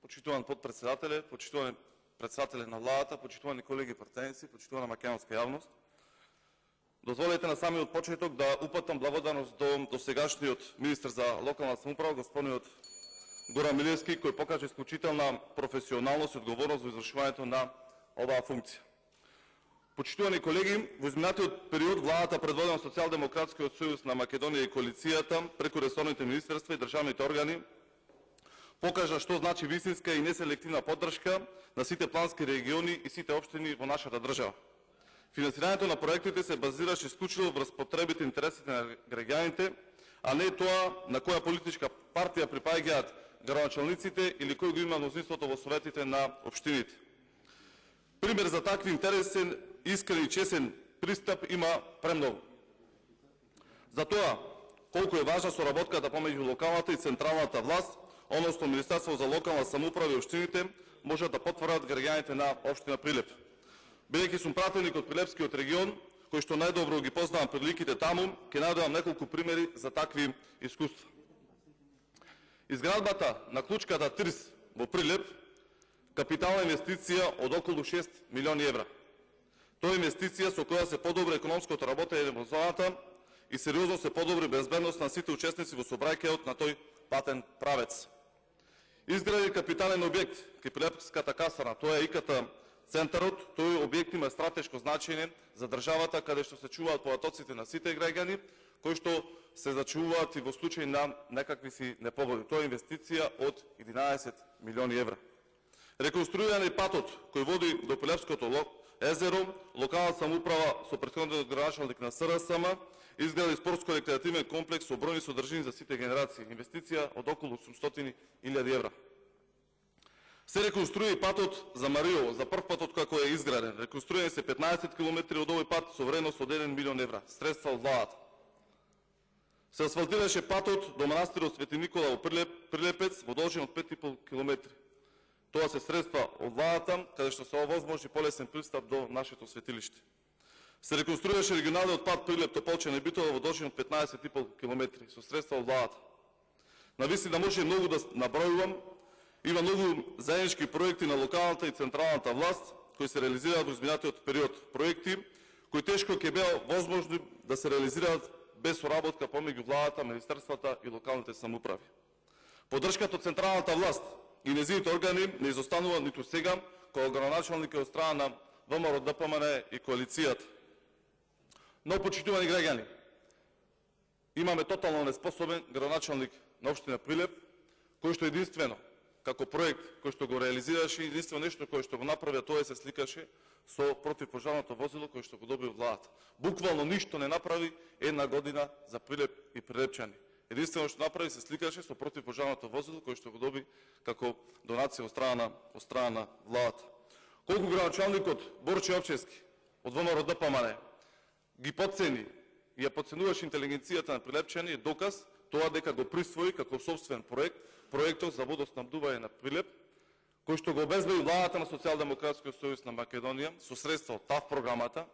почитуван подпредседателе, почитувани председатели на владата, почитувани колеги пратеници, почитувана македонска јавност. Дозволете на самиот почеток да упатам благодарност до досегашниот министр за локална самоуправа, господинот Горан Милевски, кој покажа исклучителна професионалност и одговорност во извршувањето на оваа функција. Почитувани колеги, во изминатиот период владата предводена од Социјалдемократскиот сојуз на Македонија и коалицијата преку ресорните министерства и државните органи покажа што значи вистинска и неселективна поддршка на сите плански региони и сите општини во нашата држава. Финансирањето на проектите се базираше исклучиво врз потребите и интересите на граѓаните, а не тоа на која политичка партија припаѓаат градоначалниците или кој го има мнозинството во советите на општините. Пример за такви интересен, искрен и честен пристап има премногу. За тоа, колку е важна соработката помеѓу локалната и централната власт, односно Министерство за локална самоуправа и општините, може да потврдат граѓаните на општина Прилеп. Бидејќи сум пратеник од Прилепскиот регион, кој што најдобро ги познавам приликите таму, ќе најдам неколку примери за такви искуства. Изградбата на клучката ТРИС во Прилеп, капитална инвестиција од околу 6 милиони евра. Тоа е инвестиција со која се подобри економското работење во зоната и сериозно се подобри безбедност на сите учесници во сообраќајот на тој патен правец. Изгради капитален објект кај Прилепската касарна, тоа е ИКТ центарот. Тој објект има стратешко значење за државата, каде што се чуваат потоците на сите граѓани, кои што се зачуваат и во случај на некакви си непогоди. Тоа е инвестиција од 11 милиони евра. Реконструиран е патот кој води до Прилепското езеро, локална самоуправа со претходниот градоначалник на СРСМ, изгради спортско-рекреативен комплекс со бројни содржини за сите генерации. Инвестиција од околу 800.000 евра. Се реконструира и патот за Мариово, за прв пат откако е изграден. Реконструирани се 15 км од овој пат со вредност од 1 милион евра, средства од владата. Се асфалтираше патот до манастирот Свети Никола во Прилепец во должина од 5,5 км. Тоа се средства од владата, каде што се овозможи полесен пристап до нашето светилиште. Се реконструираше регионалниот пат Прилеп-Тополче Битола во должина од 15,5 км со средства од владата. Навистина може многу да набројувам. Има многу заеднички проекти на локалната и централната власт кои се реализираат во изминатиот период. Проекти кои тешко ќе беа возможни да се реализираат без соработка помеѓу владата, министерствата и локалните самоуправи. Поддршката од централната власт и нејзините органи не изостанува ниту сега кога градоначалник е од страна на ВМРО, ДПМН и коалицијата. Но, почитувани граѓани, имаме тотално неспособен градоначалник на општина Прилеп, кој што единствено како проект кој што го реализираше, единствено нешто кое што го направи, тоа се сликаше со противпожарното возило кое што го доби од владата. Буквално ништо не направи една година за Прилеп и прилепчани. Единствено што направи се сликаше со противпожарното возило кое што го доби како донација од страна на владата. Колку градоначалникот Борче Опчевски од ВМРО ДПМН ги потцени и ја потценуваше интелигенцијата на прилепчани е доказ тоа дека го присвои како собствен проектот за водоснабдување на Прилеп, кој што го обезбеди владата на Социјалдемократскиот сојуз на Македонија со средства од ТАВ програмата.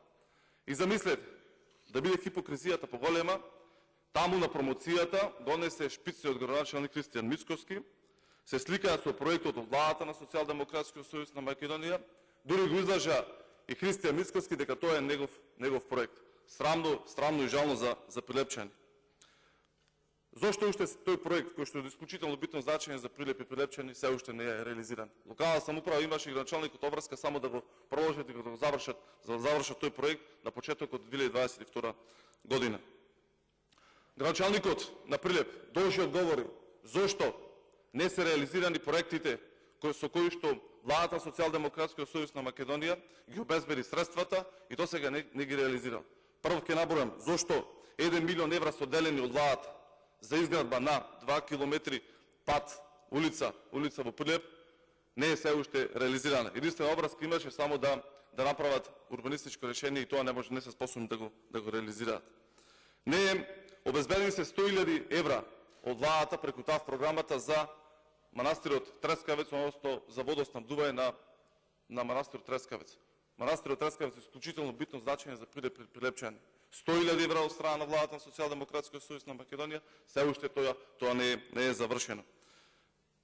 И замислете, да биде хипокризијата поголема, таму на промоцијата донесе шпицниот градоначалник Христијан Мицковски, се сликаат со проектот од владата на Социјалдемократскиот сојуз на Македонија, дури го излажа и Христијан Мицковски дека тоа е негов проект. Срамно и жално за прилепчани. Зошто уште тој проект, кој што е исклучително битно значење за Прилеп и прилепчани, се уште не е реализиран? Локална самоуправа имаше и градоначалникот обврска само да го продолжат и да го завршат тој проект на почетокот од 2022 година. Градоначалникот на Прилеп должи одговори зошто не се реализирани проектите со кои што владата Социјалдемократскиот сојуз на Македонија ги обезбеди средствата и досега не ги реализирал. Прво ќе набројам зошто 1 милион евра се одделени од владата за изградба на 2 километри пат, улица во Прилеп, не е се уште реализирана. Единствена обврска имаше само да направат урбанистичко решение и тоа не се способни да го реализираат. Не обезбедени се 100.000 евра од владата преку ТАВ програмата за манастирот Трескавец, односно за водоснабдување на манастирот Трескавец. Манастирот Трескавец е исклучително битно значење за прилепчани. 100.000 евра од страна на владата на Социјалдемократскиот сојуз на Македонија, се уште тоа не е завршено.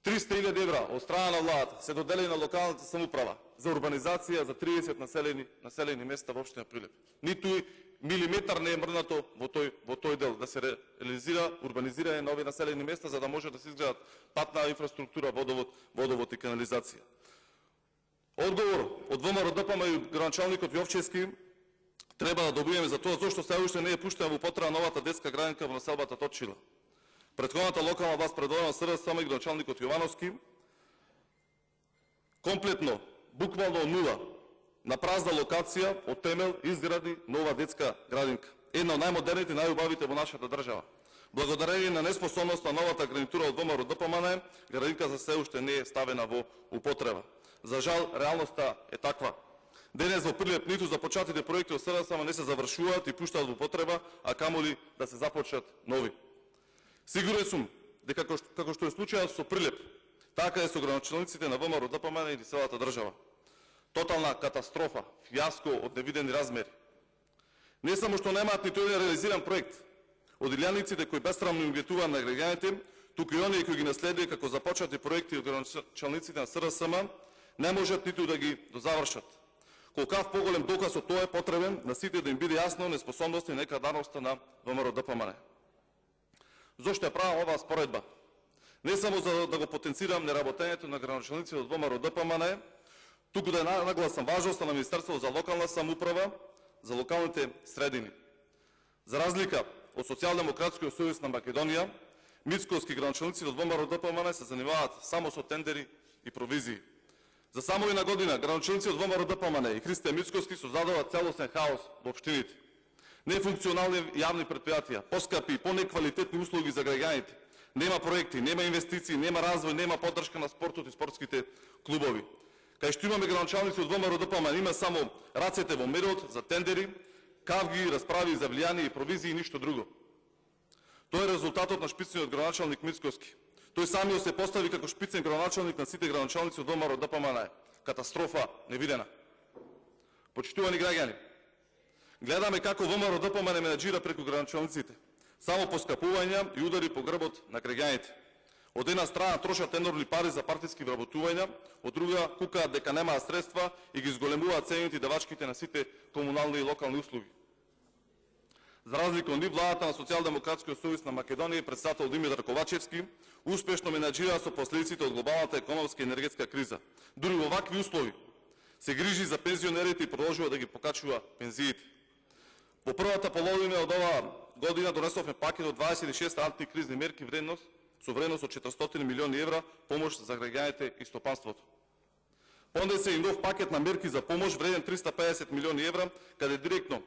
300.000 евра од страна на владата се доделени на локалната самоуправа за урбанизација за 30 населени места во општина Прилеп. Ниту милиметар не е мрднато во тој дел да се реализира урбанизирање на овие населени места за да може да се изградат патна инфраструктура, водовод и канализација. Одговор од ВМРО-ДПМНЕ и градоначалникот Јовчевски треба да добиеме за тоа зошто се уште не е пуштена во употреба новата детска градинка во населбата Точила. Претходната локална власт предводена СРСМ и градоначалникот Јовановски комплетно, буквално нула, на празна локација од темел изгради нова детска градинка. Една од најмодерните и најубавите во нашата држава. Благодарение на неспособност на новата гарнитура од ВМРО-ДПМНЕ, градинка за се уште не е ставена во употреба. За жал, реалноста е таква. Денес во Прилеп ниту започнатите проекти од СРСМ не се завршуваат и пуштаат во употреба, а камоли да се започнат нови. Сигурен сум дека како што е случајот со Прилеп, така е со градоначалниците на ВМРО-ДПМНЕ и целата држава. Тотална катастрофа, фијаско од невидени размери. Не само што немаат ниту еден реализиран проект од илјаниците кои бесрамно им ветуваат на граѓаните, туку и оние кои ги наследија како започнати проекти од градоначалниците на СРСМ, не можат ниту да ги дозавршат. Колкав поголем доказ од тоа е потребен на сите да им биде јасно неспособноста и некадарноста на ВМРО-ДПМНЕ. Зошто ја правам оваа споредба? Не само за да го потенцирам неработењето на градоначалниците од ВМРО-ДПМНЕ, туку да нагласам важноста на Министерството за локална самоуправа за локалните средини. За разлика од Социјалдемократскиот сојуз на Македонија, мицковски градоначалниците од ВМРО-ДПМНЕ се занимаваат само со тендери и провизии. За само една година градоначалниците од ВМРО-ДПМНЕ и Христијан Мицковски создадува целосен хаос во општините. Нефункционални јавни предпријатија, поскапи и понеквалитетни услуги за граѓаните. Нема проекти, нема инвестиции, нема развој, нема поддршка на спортот и спортските клубови. Кај што имаме градоначалници од ВМРО-ДПМНЕ, има само рацете во медот за тендери, кавги, расправи за влијание и провизии и ништо друго. Тоа е резултатот на шпицниот градоначалник Мицковски. Тој самиот се постави како шпицен градоначалник на сите градоначалници од ВМРО-ДПМНЕ. Катастрофа невидена. Почитувани граѓани, гледаме како ВМРО-ДПМНЕ менаџира преку градоначалниците. Само поскапувања и удари по грбот на граѓаните. Од една страна трошат енормни пари за партиски вработувања, од друга кукаат дека немаат средства и ги зголемуваат цените и давачките на сите комунални и локални услуги. За разлика од нив, владата на Социјалдемократскиот сојуз на Македонија и председател Димитар Ковачевски успешно менаџира со последиците од глобалната економска и енергетска криза. Дури во вакви услови се грижи за пензионерите и продолжува да ги покачува пензиите. Во првата половина од оваа година донесовме пакет од 26 антикризни мерки со вредност од 400 милиони евра помош за граѓаните и стопанството. Понесе и нов пакет на мерки за помош вреден 350 милиони евра, каде директно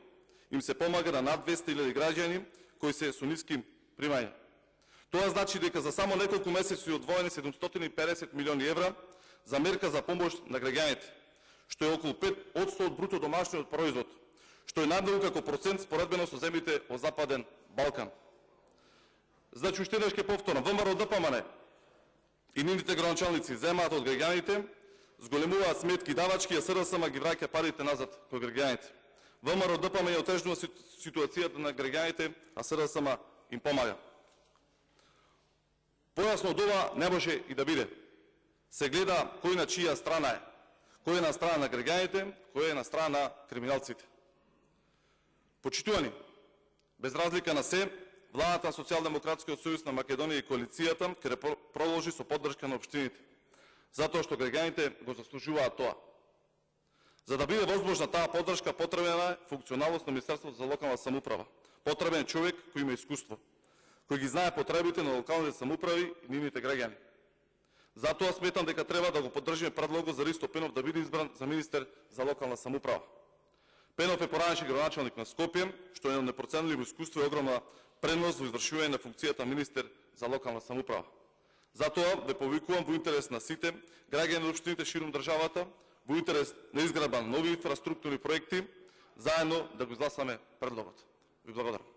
им се помага на над 200.000 граѓани кои се со ниски примања. Тоа значи дека за само неколку месеци одвоени 750 милиони евра за мерка за помош на граѓаните, што е околу 5% од бруто домашниот производ, што е надмногу како процент споредбено со земјите од Западен Балкан. Значи, уште еднаш ќе повторам, ВМРО-ДПМНЕ и нивните градоначалници земаат од граѓаните, зголемуваат сметки и давачки, а СРСМ ги враќа парите назад кој граѓаните. ВМРО-ДПМНЕ отежнува ситуацијата на граѓаните, а СРСМ им помага. Појасно од ова не може и да биде. Се гледа кој на чија страна е. Кој е на страна на граѓаните, кој е на страна на криминалците. Почитувани, без разлика на се, владата на Социјалдемократскиот сојуз на Македонија и коалицијата ќе продолжи со поддршка на општините, затоа што граѓаните го заслужуваат тоа. За да биде возможна таа поддршка, потребна е функционалност на Министерството за локална самоуправа. Потребен е човек кој има искуство, кој ги знае потребите на локалните самоуправи и нивните граѓани. Затоа сметам дека треба да го поддржиме предлогот за Ристо Пенов да биде избран за министер за локална самоуправа. Пенов е поранешен градоначалник на Скопје, што е непроценливо искуство и огромна предност во извршување на функцијата министер за локална самоуправа. Затоа ве повикувам во интерес на сите граѓани на општините ширум државата, во интерес на изградба на нови инфраструктурни проекти, заедно да го изгласаме предлогот. Ви благодарам.